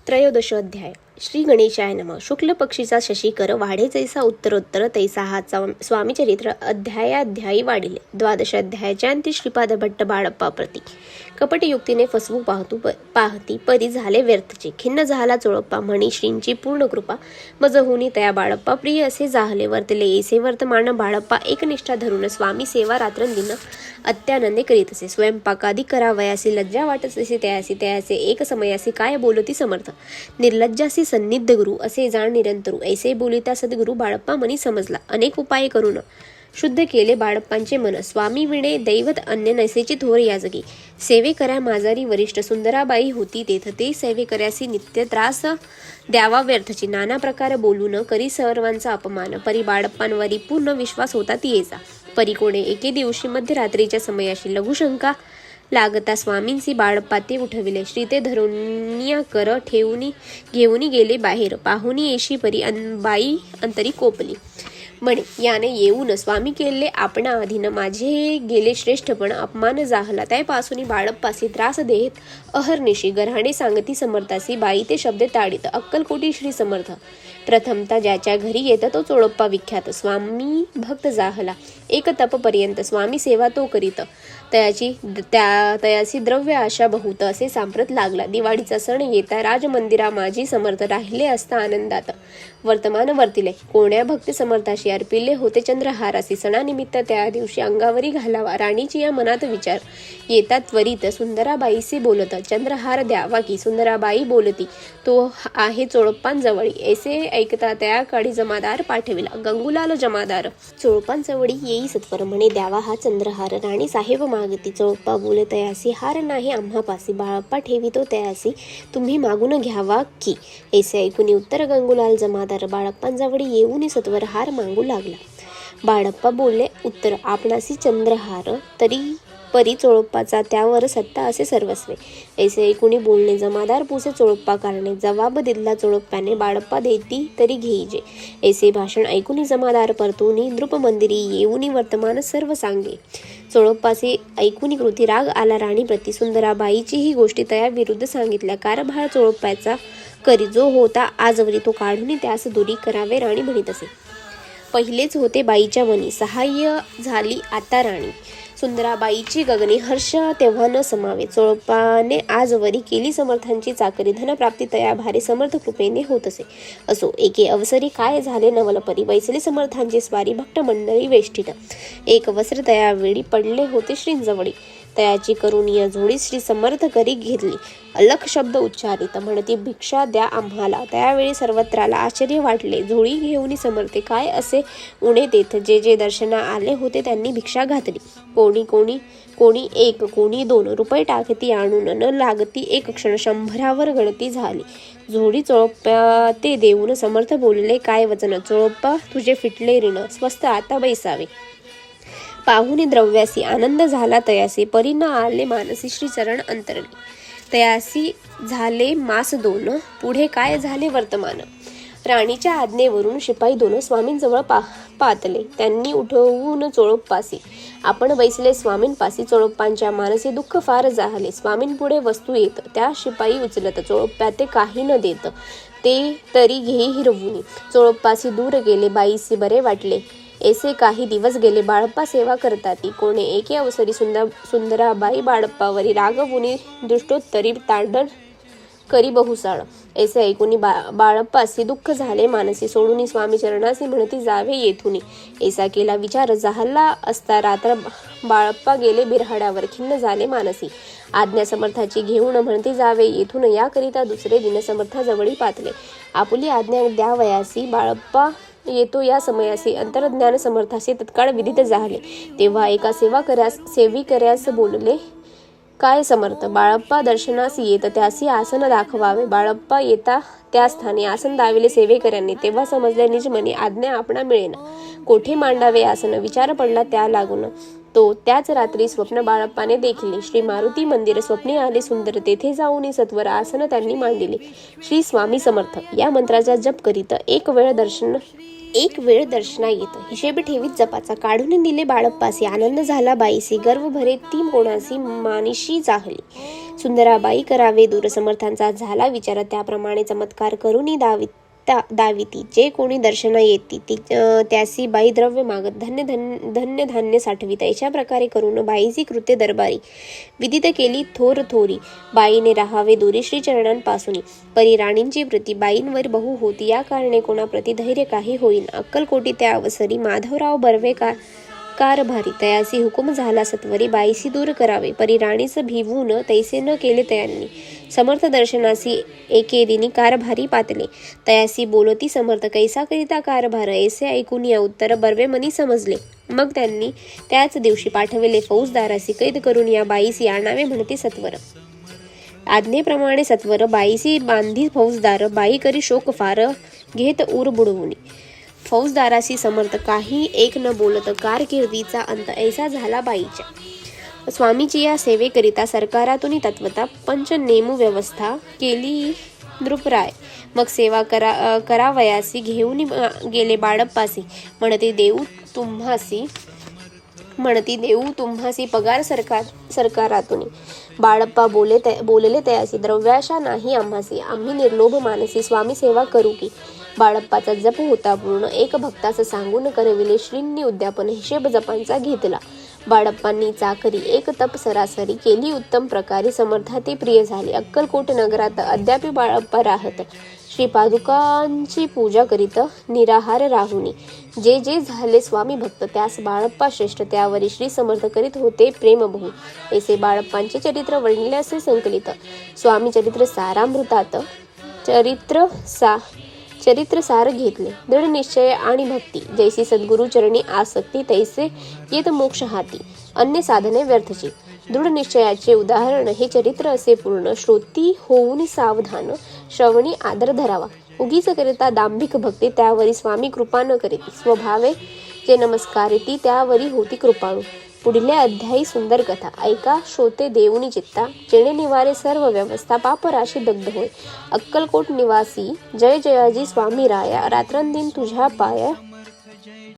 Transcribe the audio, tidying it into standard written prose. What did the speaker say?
त्रयोदश अध्याय. श्री गणेशाय नमः. शुक्ल पक्षीचा शशिकर वाढे जैसा उत्तरोत्तर तैसा हा स्वामीचरित्र अध्यायाध्यायी वाढिले. द्वादश अध्यायाच्या अंती श्रीपाद भट्ट बाळप्पा प्रती कपटयुक्तीने फसवू पाहती परी झाले व्यर्थचे. खिन्न झाला चोळप्पा म्हणी श्रींची पूर्ण कृपा मज होनी तया बाळप्पा प्रिय असे जाहले वर्तले ऐसे वर्तमान बाळप्पा एकनिष्ठा धरून स्वामी सेवा रात्रंदिन अत्यानंदे करीत असे. स्वयंपाकादी करावयासी लज्जा वाटत असे तयासी एक समयासी काय बोलती समर्थ निर्लज्जासी सन्निध गुरु असे जाण निरंतरू ऐसे बोलिता सद्गुरु बाळप्पा मनी समजला. अनेक उपाय करून शुद्ध केले बाळप्पांचे मन. स्वामी विणे दैवत अन्य नैसेची थोर या जगी. सेवेकऱ्या माझारी वरिष्ठ सुंदराबाई होती तेथ ते सेवेकऱ्यासी नित्य त्रास द्यावा व्यर्थची. नाना प्रकार बोलून करी सर्वांचा अपमान. परी बाळप्पांवरी पूर्ण विश्वास होता ती येचा. परी कोणे एके दिवशी मध्यरात्रीच्या समयाशी लघुशंका लागता स्वामींसी बाळप्पा ते उठविले. श्री ते धरुनिया कर ठेवून घेऊन गेले बाहेर. पाहुणी येशी परी बाई अंतरी कोपली म्हणे याने येऊन स्वामी केले आपणा अधीन माझे गेले श्रेष्ठपण अपमान जाहला. त्यापासून बाळप्पासी त्रास देत अहर्निशी गऱ्हाणे सांगती समर्थासी बाई ते शब्द ताडित. अक्कलकोटी श्री समर्थ प्रथमता ज्याच्या घरी येत तो चोळप्पा विख्यात. स्वामी भक्त जाहला एक तपपर्यंत स्वामी सेवा तो करीत. तयाची द्रव्य आशा बहुत असे सांप्रत लागला. दिवाळीचा सण येता राजमंदिरा माझी समर्थ राहिले असता आनंदात वर्तमान वर्तिले. कोण्या भक्त समर्थाशी अर्पिले होते चंद्रहारासी. सणानिमित्त त्या दिवशी अंगावरी घालावा राणीची या मनात विचार येता त्वरित सुंदराबाईशी बोलत. चंद्रहार द्यावा की सुंदराबाई बोलती तो आहे चोळप्पांजवळी. ऐसे ऐकता त्या काळी जमादार पाठविला. गंगूलाल जमादार चोळप्पांजवळी येई सत्वर म्हणे द्यावा हा चंद्रहार. राणी साहेब मागती. चोळप्पा बोले तयासी हार नाही आम्हापासी. बाळप्पा ठेवितो तयासी तुम्ही मागून घ्यावा की. ऐसे ऐकून उत्तर गंगूलाल जमादार बाळप्पांजवळी येऊन सत्वर हार मागू लागला. बाळप्पा बोलले उत्तर आपणासी चंद्रहार तरी परी चोळप्पाचा त्यावर सत्ता असे सर्वस्वे. ऐसे ऐकून बोलणे जमादार पुसे चोळप्पा कारणे. जवाब दिला चोळप्प्याने बाळप्पा देती तरी घेईजे. ऐसे भाषण ऐकून जमादार परतून नृपमंदिरी येऊन वर्तमान सर्व सांगे. चोळप्पाचे ऐकून कृती राग आला राणी प्रती. सुंदराबाईची ही गोष्टी तया विरुद्ध सांगितल्या. कारभार चोळप्पाचा करी जो होता आजवरी तो काढून त्यास दूरी करावे राणी म्हणत असे. पहिलेच होते बाईच्या मनी सहाय्य झाली आता राणी. सुंदराबाईची गगनी हर्ष तेव्हा न समावे. चोळप्पाने आजवरी केली समर्थांची चाकरी धनप्राप्ती तया भारी समर्थ कृपेने होत असे. असो एके अवसरी काय झाले नवल परी बैसले समर्थांची स्वारी भक्त मंडळी वेष्टीत. एक वस्त्र तयावेळी पडले होते श्रींजवळी. तयाची करुणीय झोळी श्री समर्थ करी घेतली. अलख शब्द उच्चारित म्हणती भिक्षा द्या आम्हाला. त्यावेळी सर्वत्राला आश्चर्य वाटले. झोळी घेऊन समर्थे काय असे उणे देत. जे जे दर्शना आले होते त्यांनी भिक्षा घातली. कोणी एक कोणी 2 रुपये टाकती आणून न लागती एक क्षण 100वर गणती झाली. झोळी चोळप्पा ते देऊन समर्थ बोलले काय वचन. चोळप्पा तुझे फिटले ऋण स्वस्त आता बैसावे. पाहुणी द्रव्यासी आनंद झाला तयासी. परी न आले मानसी श्री चरण अंतरली. तयासी झाले मास 2 पुढे काय झाले वर्तमान. राणीच्या आज्ञेवरून शिपाई 2 स्वामींजवळ पातले. त्यांनी उठवून चोळप्पासी आपण बैसले स्वामींपासी. चोळप्पांच्या मानसी दुःख फार जाहले. स्वामींपुढे वस्तू येत त्या शिपाई उचलत. चोळप्पा ते काही न देत ते तरी घेई हिरवुनी. चोळप्पासी दूर गेले बाईसी बरे वाटले. ऐसे काही दिवस गेले. बाळप्पा सेवा करताती. कोणे एके अवसरी सुंदराबाई बाळप्पावरी रागवुनी दृष्टोत्तरी तांडण करी बहुसाळ. ऐसे ऐकून बाळप्पासी दुःख झाले मानसी. सोडून स्वामी चरणासी म्हणती जावे येथुनी. ऐसा केला विचार झाला असता रात्र बाळप्पा गेले बिरहाड्यावर. खिन्न झाले मानसी. आज्ञा समर्थाची घेऊन म्हणती जावे येथून. याकरिता दुसरे दिन समर्थाजवळी पातले. आपुली आज्ञा द्यावयासी. बाळप्पा येतो या समयासी. अंतर्ज्ञान समर्थासी तत्काळ विदित झाले. तेव्हा एका सेविकऱ्यास बोलले काय समर्थ. बाळप्पा दर्शनास येत त्यासी आसन दाखवावे. बाळप्पा येता त्या स्थानी आसन दाविले सेवेकऱ्यांनी. तेव्हा समजले निजमनी आज्ञा आपणा मिळेना. कोठे मांडावे आसन विचार पडला त्या लागून. तो त्याच रात्री स्वप्न बाळप्पाने देखिले. श्री मारुती मंदिर स्वप्ने आले सुंदर. तेथे जाऊन सत्वर आसन त्यांनी मांडिले. श्री स्वामी समर्थ या मंत्राचा जप करीत एक वेळ दर्शन एक वेळ दर्शना येत हिशेब ठेवीत जपाचा काढून दिले बाळप्पासी आनंद झाला बाईसी गर्व भरे ती कोणासी मानिशी जाहली सुंदराबाई करावे दूर समर्थांचा झाला विचार त्याप्रमाणे चमत्कार करून दाविती जे कोणी दर्शना येती त्यासी बाई द्रव्य मागत धन्य धान्य साठवीत अशा प्रकारे करून बाईची कृत्य दरबारी विदित केली थोर थोरी बाईने राहावे दूरी श्रीचरणांपासून परी राणींची प्रती बाईंवर बहु होती या कारणे कोणाप्रती धैर्य काही होईन अक्कलकोटी त्या अवसरी माधवराव बर्वे कारभारी तयासी हुकुम झाला सत्वरी बाईसी दूर करावे परी राणीस भिवून तैसे न केले त्यांनी समर्थ दर्शनासी एके दिनी कारभारी पातले तयासी बोलती समर्थ कैसा करिता कारभार ऐसे ऐकून या उत्तर बर्वे मनी समजले मग त्यांनी त्याच दिवशी पाठविले फौजदारासी कैद करून या बाईसी आणावे म्हणते सत्वर आज्ञेप्रमाणे सत्वर बाईसी बांधी फौजदार बाई करी शोक फार घेत ऊर बुडवून फौजदारासी समर्थ काही एक न बोलत कारकिर्दीचा अंत ऐसा झाला बाईच्या स्वामीची या सेवेकरिता सरकारातून तत्वता पंचनेमू व्यवस्था केली नृपराय मग सेवा करावयासी घेऊन गेले बाळप्पासी म्हणती देऊ तुम्हासी पगार सरकारातून बाळप्पा बोलले तयासी द्रव्याशा नाही आम्हासी आम्ही निर्लोभ मानसी स्वामी सेवा करू की बाळप्पाचा जप होता पूर्ण एक भक्तास सांगून करविले श्रींनी उद्यापन हिशेब जपांचा घेतला बाळप्पांनी चाकरी एक तप सरासरी केली उत्तम प्रकारे समर्थाते प्रिय झाले अक्कलकोट नगरात अद्याप बाळप्पा राहत श्री पादुकांची पूजा करीत निराहार राहुनी जे जे झाले स्वामी भक्त त्यास बाळप्पा श्रेष्ठ त्यावरी श्री समर्थ करीत होते प्रेम बहु ऐसे बाळप्पांचे चरित्र वर्णिले असे संकलित स्वामी चरित्र सारामृतात चरित्र सार घेतले दृढ निश्चय आणि भक्ती जैसी सद्गुरु चरणी आसक्ती तैसे येत मोक्ष हाती अन्य साधने व्यर्थची दृढ निश्चयाचे उदाहरण हे चरित्र असे पूर्ण श्रोती होऊन सावधान श्रवणी आदर धरावा उगीच करिता दांभिक भक्ती त्यावरी स्वामी कृपा न करीत स्वभावे जे नमस्कारिती त्यावरी होती कृपाळू पुढले अध्यायी सुंदर कथा ऐका श्रोते देऊनी चित्ता जेणे निवारे सर्व व्यवस्था पापराशी दग्ध होय अक्कलकोट निवासी जय जयाजी स्वामी राया रात्रंदिन तुझ्या पाया